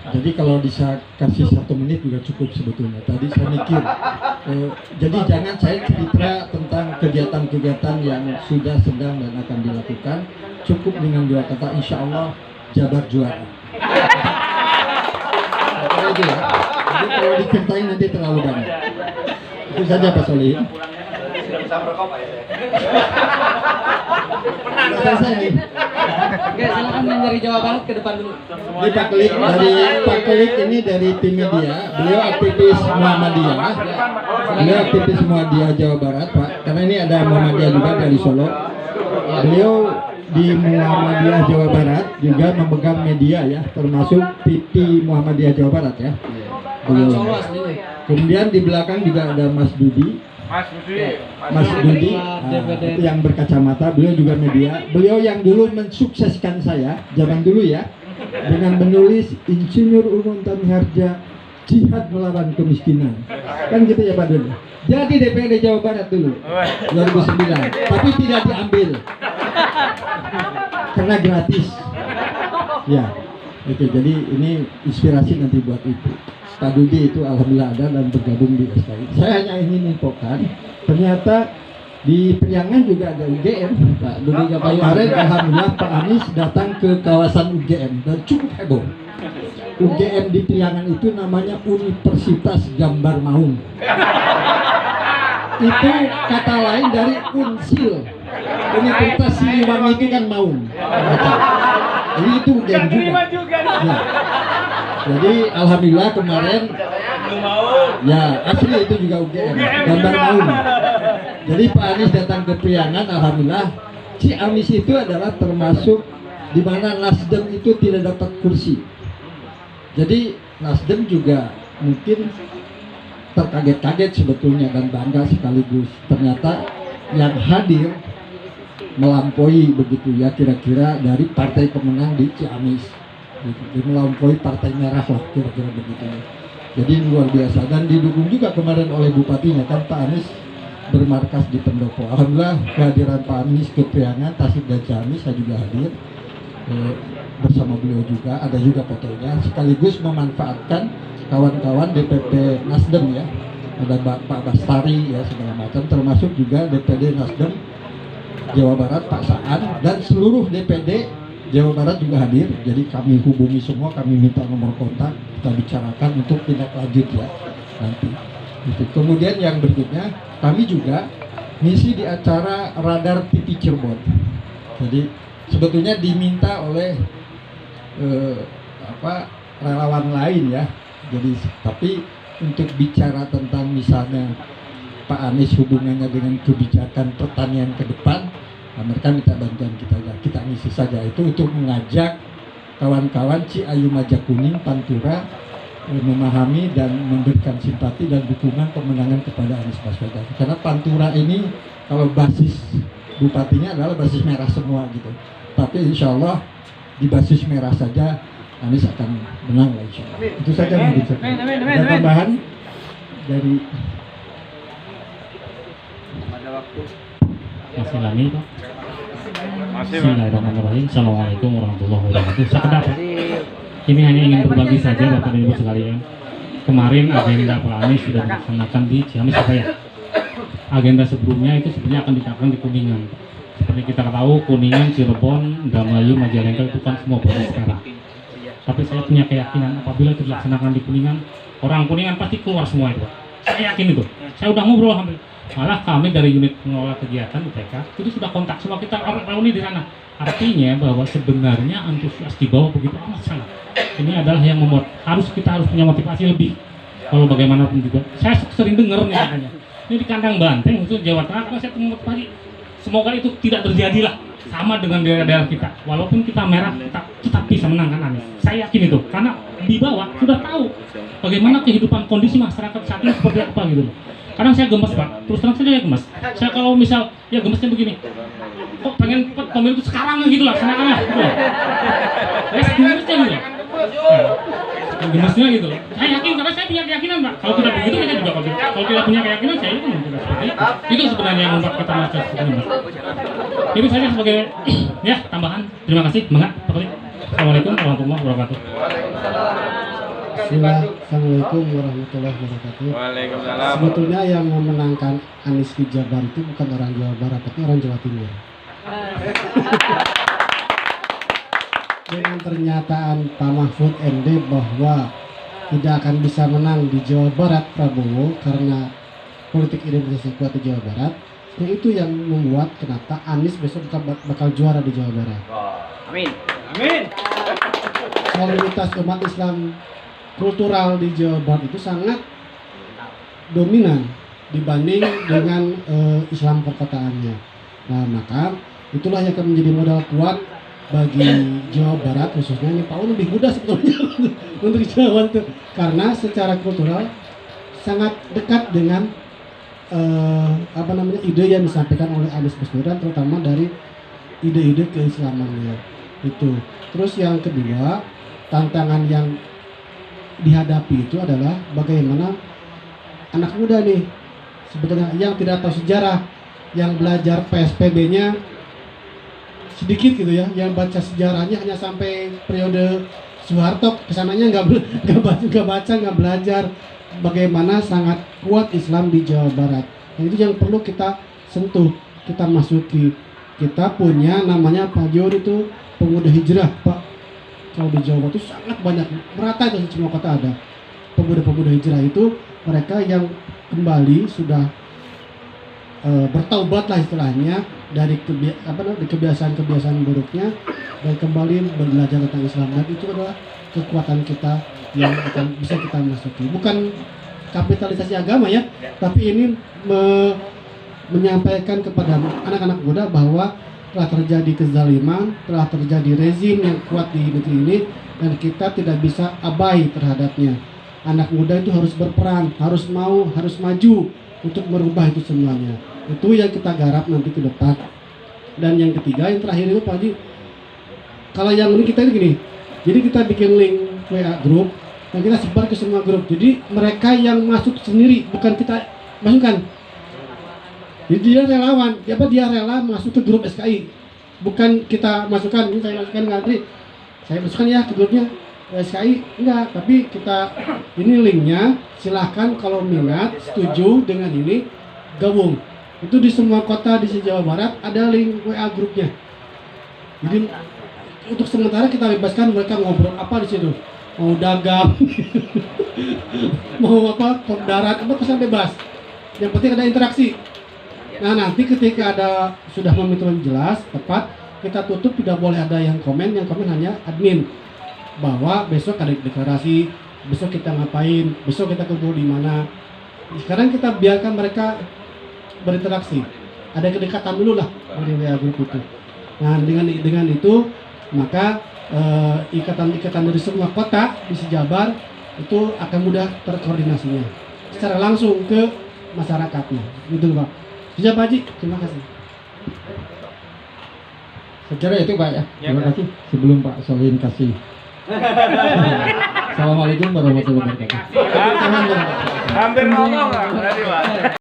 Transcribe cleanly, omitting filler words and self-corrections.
Jadi kalau bisa kasih 1 menit juga cukup sebetulnya. Tadi saya mikir, jadi jangan saya cerita tentang kegiatan-kegiatan yang sudah sedang dan akan dilakukan. Cukup dengan 2 kata, insya Allah Jabar juara. Kira itu ya. Jadi kalau diceritain nanti terlalu banyak. Itu saja Pak Solihin. Selesai nih. Oke, silakan yang dari Jawa Barat ke depan dulu. Ini Pak Klik ini dari tim media. Beliau aktivis Muhammadiyah. Beliau aktivis Muhammadiyah Jawa Barat, Pak. Karena ini ada Muhammadiyah juga dari Solo. Beliau di Muhammadiyah Jawa Barat juga memegang media ya, termasuk TV Muhammadiyah Jawa Barat ya. Beliau. Kemudian di belakang juga ada Mas Dudi. Mas Dudi itu yang berkacamata, beliau juga media. Beliau yang dulu mensukseskan saya zaman dulu ya, dengan menulis Insinyur Ulum Tamiharja Jihad Melawan Kemiskinan. Kan gitu ya Pak Dudi. Jadi DPRD Jawa Barat dulu 2009, tapi tidak diambil karena gratis. Ya, itu jadi ini inspirasi nanti buat itu. Pak Dudi itu alhamdulillah ada dan bergabung di SKI. Saya hanya ingin infokan, ternyata di Priangan juga ada UGM. Pak Dudi kemarin alhamdulillah Pak Anies datang ke kawasan UGM dan cukup heboh. UGM di Priangan itu namanya Universitas Gambar Maung. Itu kata lain dari Unsil. Universitas Siliwangi itu kan Maung. Jadi itu UGM juga. Ya. Jadi alhamdulillah kemarin ya asli itu juga UGM Gambar Maung. Jadi Pak Anies datang ke Priangan, alhamdulillah Ciamis itu adalah termasuk di mana Nasdem itu tidak dapat kursi. Jadi Nasdem juga mungkin terkaget-kaget sebetulnya dan bangga sekaligus. Ternyata yang hadir melampaui begitu ya, kira-kira dari partai pemenang di Ciamis. Jadi melampaui partai merah lah kira-kira begitu. Jadi luar biasa dan didukung juga kemarin oleh bupatinya kan Pak Anies bermarkas di Pendopo. Alhamdulillah kehadiran Pak Anies ke Priangan, Tasik dan Ciamis saya juga hadir bersama beliau juga, ada juga fotonya, sekaligus memanfaatkan kawan-kawan DPP Nasdem ya, ada Pak Bastari ya segala macam, termasuk juga DPD Nasdem Jawa Barat Pak Saan dan seluruh DPD Jawa Barat juga hadir. Jadi kami hubungi semua, kami minta nomor kontak, kita bicarakan untuk tindak lanjut ya nanti. Itu. Kemudian yang berikutnya kami juga ngisi di acara Radar TV Cirebon. Jadi sebetulnya diminta oleh relawan lain ya. Jadi tapi untuk bicara tentang misalnya Pak Anies hubungannya dengan kebijakan pertanian ke depan, nah, mereka minta bantuan kita ya, kita ngisi saja itu untuk mengajak kawan-kawan Ciayu Majakuning, Pantura memahami dan memberikan simpati dan dukungan kemenangan kepada Anies Baswedan. Karena Pantura ini kalau basis bupatinya adalah basis merah semua gitu. Tapi insya Allah di basis merah saja Anies akan menang lah insya Allah. Itu saja yang diceritakan. Ada tambahan dari masih lami Pak. Bismillahirrahmanirrahim. Assalamualaikum warahmatullahi wabarakatuh. Sekedar ini hanya ingin berbagi saja Bapak dan Ibu sekalian. Kemarin agenda Pak Anies sudah dilaksanakan di Ciamis ya. Agenda sebelumnya itu sebenarnya akan dilaksanakan di Kuningan. Seperti kita tahu Kuningan, Cirebon, Indramayu, Majalengka itu kan semua baru sekarang. Tapi saya punya keyakinan apabila itu dilaksanakan di Kuningan, orang Kuningan pasti keluar semua itu. Saya yakin itu. Saya udah ngobrol hampir. Malah kami dari unit pengelola kegiatan UTK itu sudah kontak semua, kita reuni di sana. Artinya bahwa sebenarnya antusias di bawah begitu amat sangat. Ini adalah yang membuat kita harus punya motivasi lebih. Kalau bagaimanapun juga, saya sering dengar nih katanya. Ini di kandang banteng khusus Jawa Tengah, karena saya punya motivasi. Semoga itu tidak terjadi lah, sama dengan daerah-daerah kita. Walaupun kita merah, kita tetap bisa menangkan Anies. Saya yakin itu, karena di bawah sudah tahu bagaimana kehidupan kondisi masyarakat saat ini seperti apa gitu loh. Kadang saya gemes Pak, terus terang saja ya gemes. Saya kalau misal, ya gemesnya begini, kok pengen pemilu itu sekarang gitu lah, sekarang lah. Ya gemesnya gitu. Gemesnya gitu. Saya yakin karena saya punya keyakinan Pak. Kalau tidak begitu kita juga kalau tidak punya keyakinan saya itu tidak seperti itu. Itu sebenarnya yang membuat kita merasa seperti itu. Itu saja sebagai ya tambahan. Terima kasih. Semangat Pak. Assalamualaikum warahmatullahi wabarakatuh. Assalamualaikum warahmatullahi wabarakatuh. Waalaikumsalam. Sebetulnya yang memenangkan Anies di Jabar itu bukan orang Jawa Barat, tapi orang Jawa Timur. Dengan pernyataan Pak Mahfud MD bahwa tidak akan bisa menang di Jawa Barat Prabowo karena politik identitas yang kuat di Jawa Barat, nah itu yang membuat kenapa Anies besok bakal juara di Jawa Barat. Amin. Amin. Soliditas umat Islam kultural di Jawa Barat itu sangat dominan dibanding dengan Islam perkotaannya. Nah, maka itulah yang akan menjadi modal kuat bagi Jawa Barat, khususnya ini Pak Un lebih mudah sebetulnya untuk Jawa itu, karena secara kultural sangat dekat dengan ide yang disampaikan oleh Anies Baswedan, terutama dari ide-ide keislamannya itu. Terus yang kedua, tantangan yang dihadapi itu adalah bagaimana anak muda nih sebetulnya yang tidak tahu sejarah, yang belajar PSPB-nya sedikit gitu ya, yang baca sejarahnya hanya sampai periode Soeharto, kesananya nggak baca, nggak belajar bagaimana sangat kuat Islam di Jawa Barat. Nah, itu yang perlu kita sentuh, kita masuki. Kita punya namanya Pak Jor itu pemuda hijrah, Pak. Kalau di Jawa itu sangat banyak, merata itu semua kota ada. Pemuda-pemuda hijrah itu mereka yang kembali sudah bertaubat lah istilahnya dari kebiasaan-kebiasaan buruknya dan kembali belajar tentang Islam. Dan itu adalah kekuatan kita yang akan bisa kita masuki. Bukan kapitalisasi agama ya, tapi ini menyampaikan kepada anak-anak muda bahwa telah terjadi kezaliman, telah terjadi rezim yang kuat di negeri ini dan kita tidak bisa abai terhadapnya. Anak muda itu harus berperan, harus mau, harus maju untuk merubah itu semuanya. Itu yang kita garap nanti ke depan. Dan yang ketiga, yang terakhir itu Pak Haji, kalau yang ini kita ini gini, jadi kita bikin link WA grup dan kita sebar ke semua grup. Jadi mereka yang masuk sendiri, bukan kita masukkan. Jadi dia relawan, dia rela masuk ke grup SKI, bukan kita masukkan. Ini saya masukkan ngantri, saya masukkan ya ke grupnya SKI, enggak. Tapi kita ini linknya, silahkan kalau minat, setuju dengan ini, gabung. Itu di semua kota di Jawa Barat ada link WA grupnya. Jadi untuk sementara kita bebaskan mereka ngobrol apa di situ, mau dagang, mau apa, darat, apa kesan bebas. Yang penting ada interaksi. Nah nanti ketika ada sudah memimpin jelas, tepat, kita tutup, tidak boleh ada yang komen hanya admin. Bahwa besok ada deklarasi, besok kita ngapain, besok kita kumpul di mana. Sekarang kita biarkan mereka berinteraksi, ada kedekatan dulu lah dari WA grup itu. Nah dengan itu maka ikatan-ikatan dari semua kota di Jabar itu akan mudah terkoordinasinya secara langsung ke masyarakatnya, gitu Pak. Bisa Pak Haji, terima kasih. Saya kira itu Pak ya. Terima kasih. Sebelum Pak Solihin kasih. Assalamualaikum warahmatullahi wabarakatuh. Hampir ngomong lah tadi Pak.